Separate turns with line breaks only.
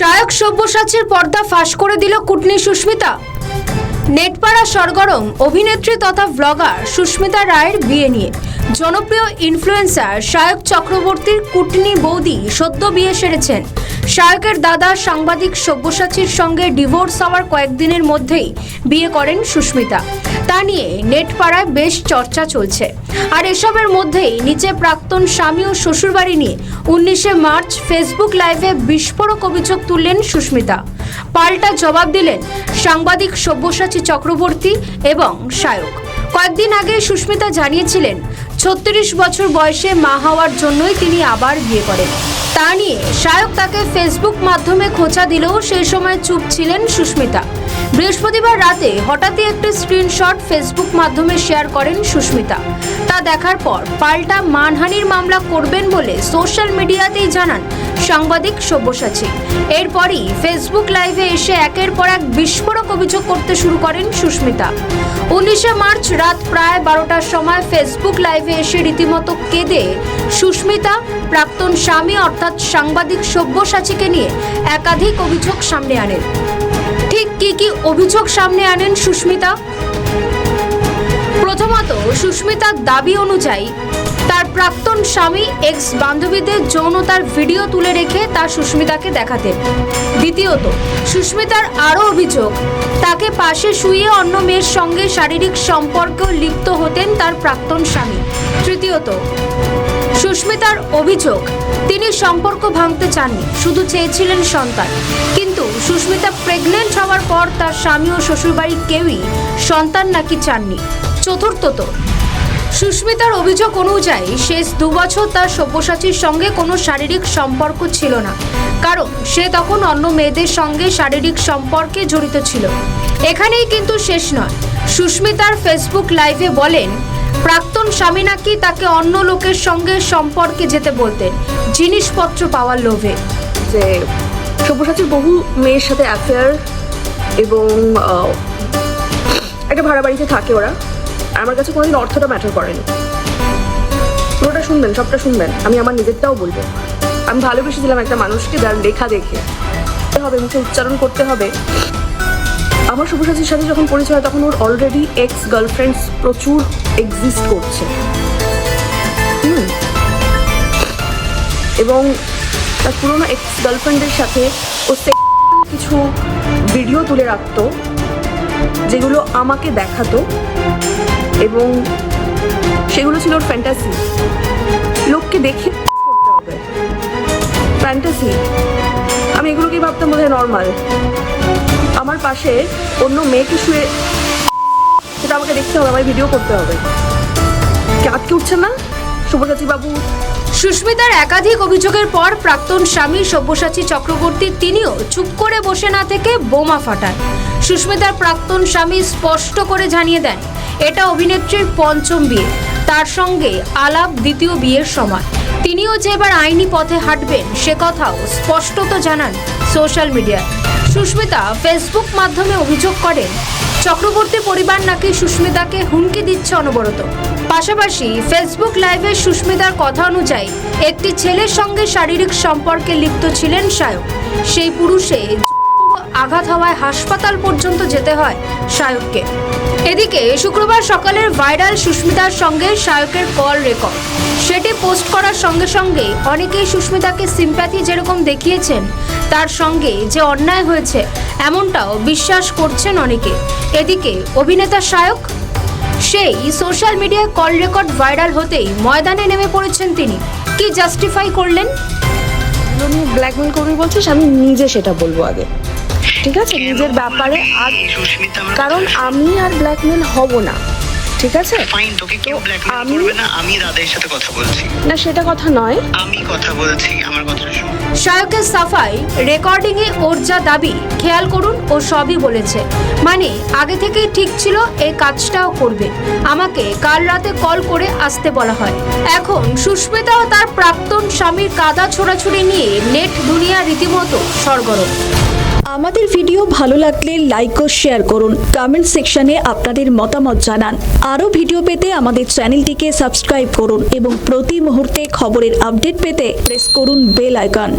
শায়ক সব্যসাচীর পর্দা ফাঁস করে দিল কুটনি সুস্মিতা। নেটপাড়া সরগরম অভিনেত্রী তথা ব্লগার সুস্মিতা রায়ের বিয়ে নিয়ে জনপ্রিয় ইনফ্লুয়েন্সার শায়ক চক্রবর্তীর কুটনি বৌদি সদ্য বিয়ে সেরেছেন। শায়কের দাদা সাংবাদিক সব্যসাচীর সঙ্গে ডিভোর্স হওয়ার কয়েকদিনের মধ্যেই বিয়ে করেন সুস্মিতা। তা নিয়ে নেটপাড়ায় বেশ চর্চা চলছে। আর এসবের মধ্যেই নিচে প্রাক্তন স্বামী ও শ্বশুরবাড়ি নিয়ে 19শে মার্চ ফেসবুক লাইভে বিস্ফোরক অভিযোগ তুললেন সুস্মিতা। পাল্টা জবাব দিলেন সাংবাদিক সব্যসাচী চক্রবর্তী এবং শায়ক। কয়েকদিন আগে সুস্মিতা জানিয়েছিলেন 36 বছর বয়সে মা হওয়ার জন্যই তিনি আবার বিয়ে করেন। তা নিয়ে শায়ক তাকে ফেসবুক মাধ্যমে খোঁচা দিলেও সেই সময় চুপ ছিলেন সুস্মিতা। বৃহস্পতিবার রাতে হঠাৎই একটি স্ক্রিনশট ফেসবুক মাধ্যমে শেয়ার করেন সুস্মিতা। তা দেখার পর পাল্টা মানহানির মামলা করবেন বলে সোশ্যাল মিডিয়াতেই জানান সাংবাদিক সব্যসাচী। এরপরই ফেসবুক লাইভে এসে একের পর এক বিস্ফোরক অভিযোগ করতে শুরু করেন সুস্মিতা। 19শে মার্চ রাত প্রায় 12টার সময় ফেসবুক লাইভে এসে রীতিমতো কেঁদে সুস্মিতা প্রাক্তন স্বামী অর্থাৎ সাংবাদিক সব্যসাচীকে নিয়ে একাধিক অভিযোগ সামনে আনেন। ঠিক কি অভিযোগ সামনে আনেন সুস্মিতা? প্রথমত, সুস্মিতার দাবি অনুযায়ী তার প্রাক্তন স্বামী এক্স বান্ধবীদের যৌনতার ভিডিও তুলে রেখে তা সুস্মিতাকে দেখাতেন। দ্বিতীয়ত, সুস্মিতার আরও অভিযোগ তাকে পাশে শুইয়ে অন্য মেয়ের সঙ্গে শারীরিক সম্পর্কেও লিপ্ত হতেন তার প্রাক্তন স্বামী। তৃতীয়ত, সুস্মিতার অভিযোগ তিনি সম্পর্ক ভাঙতে চাননি, শুধু চেয়েছিলেন সন্তান। কিন্তু সুস্মিতা প্রেগনেন্ট হওয়ার পর তার স্বামী ও শ্বশুরবাড়ি কেউই সন্তান নাকি চাননি। চতুর্থত, সুস্মিতার অভিযোগ অনুযায়ী শেষ 2 বছর তার সব্যসাচীর সঙ্গে কোনো শারীরিক সম্পর্ক ছিল না, কারণ সে তখন অন্য মেয়েদের সঙ্গে শারীরিক সম্পর্কে জড়িত ছিল। এখানেই কিন্তু শেষ নয়। সুস্মিতার ফেসবুক লাইভে বলেন প্রাক্তন স্বামী নাকি তাকে অন্য লোকের সঙ্গে সম্পর্কে যেতে বলতেন জিনিসপত্র পাওয়ার লোভে।
যে সব্যসাচীর বহু মেয়ের সাথে অ্যাফেয়ার এবং একটা ভাড়া বাড়িতে থাকে ওরা। আমার কাছে কোনোদিন অর্থটা ম্যাটার করেনি। পুরোটা শুনবেন, সবটা শুনবেন, আমি আমার নিজেরটাও বলবো। আমি ভালোবেসেছিলাম একটা মানুষকে যার লেখা দেখে হবে, মুখে উচ্চারণ করতে হবে। আমার সব্যসাচীর সাথে যখন পরিচয় হয় তখন ওর অলরেডি এক্স গার্লফ্রেন্ডস প্রচুর এক্সিস্ট করছে এবং তার পুরোনো এক্স গার্লফ্রেন্ডের সাথে ও কিছু ভিডিও তুলে রাখতো যেগুলো আমাকে দেখাতো এবং সেগুলো ছিল ওর ফ্যান্টাসি। লোককে দেখে করতে হবে ফ্যান্টাসি। আমি এগুলোকেই ভাবতাম বোধহয় নর্মাল। আমার পাশে অন্য মেয়েকে শুয়ে সেটা আমাকে দেখতে হবে, আমার ভিডিও করতে হবে। আটকে উঠছে না সব্যসাচী বাবু?
সুস্মিতার একাধিক অভিযোগের পর প্রাক্তন স্বামী সব্যসাচী চক্রবর্তী তিনিও চুপ করে বসে না থেকে বোমা ফাটান। সুস্মিতার প্রাক্তন স্বামী স্পষ্ট করে জানিয়ে দেন এটা অভিনেত্রীর 5ম বিয়ে, তার সঙ্গে আলাপ 2য় বিয়ের সময়। তিনিও যে এবার আইনি পথে হাঁটবেন সে কথাও স্পষ্টত জানান সোশ্যাল মিডিয়ায়। সুস্মিতা ফেসবুক মাধ্যমে অভিযোগ করেন চক্রবর্তী পরিবার নাকি সুস্মিতাকে হুমকি দিচ্ছে অনবরত। পাশাপাশি ফেসবুক লাইভে সুস্মিতার কথা অনুযায়ী একটি ছেলের সঙ্গে শারীরিক সম্পর্কে লিপ্ত ছিলেন শায়ক। সেই পুরুষে আঘাত হওয়ায় হাসপাতাল পর্যন্ত যেতে হয় শায়ককে। এদিকে শুক্রবার সকালের ভাইরাল সুস্মিতার সঙ্গে শায়কের কল রেকর্ড, সেটি পোস্ট করার সঙ্গে সঙ্গে অনেকেই সুস্মিতাকে সিম্প্যাথি যেরকম দেখিয়েছেন তার সঙ্গে যে অন্যায় হয়েছে এমনটাও বিশ্বাস করছেন অনেকে। এদিকে অভিনেতা শায়ক সেই সোশ্যাল মিডিয়ায় কল রেকর্ড ভাইরাল হতেই ময়দানে নেমে পড়েছেন তিনি। কি জাস্টিফাই করলেন?
ব্ল্যাকমেল করবি বলছিস, আমি নিজে সেটা বলবো আগে, ঠিক আছে? নিজের ব্যাপারে। আর কারণ আমি আর ব্ল্যাকমেল হব না, ঠিক আছে?
ফাইন, তোকে কেউ ব্ল্যাকমেল করবে না। আমি দাদার সাথে কথা বলছি
না, সেটা কথা নয়,
আমি কথা বলছি, আমার কথা শোন।
শায়কের সাফাই রেকর্ডিং এ ওর যা দাবি খেয়াল করুন, ও সবই বলেছে। মানে আগে থেকেই ঠিক ছিল এই কাজটাও করবে। আমাকে কাল রাতে কল করে আসতে বলা হয়। এখন সুস্মিতা ও তার প্রাক্তন স্বামীর কাদা ছোড়াছুড়ি নিয়ে নেট দুনিয়া রীতিমতো সরগরম।
আমাদের ভিডিও ভালো লাগলে লাইক ও শেয়ার করুন, কমেন্ট সেকশনে আপনাদের মতামত জানান। আরও ভিডিও পেতে আমাদের চ্যানেলটিকে সাবস্ক্রাইব করুন এবং প্রতি মুহূর্তে খবরের আপডেট পেতে প্রেস করুন বেল আইকন।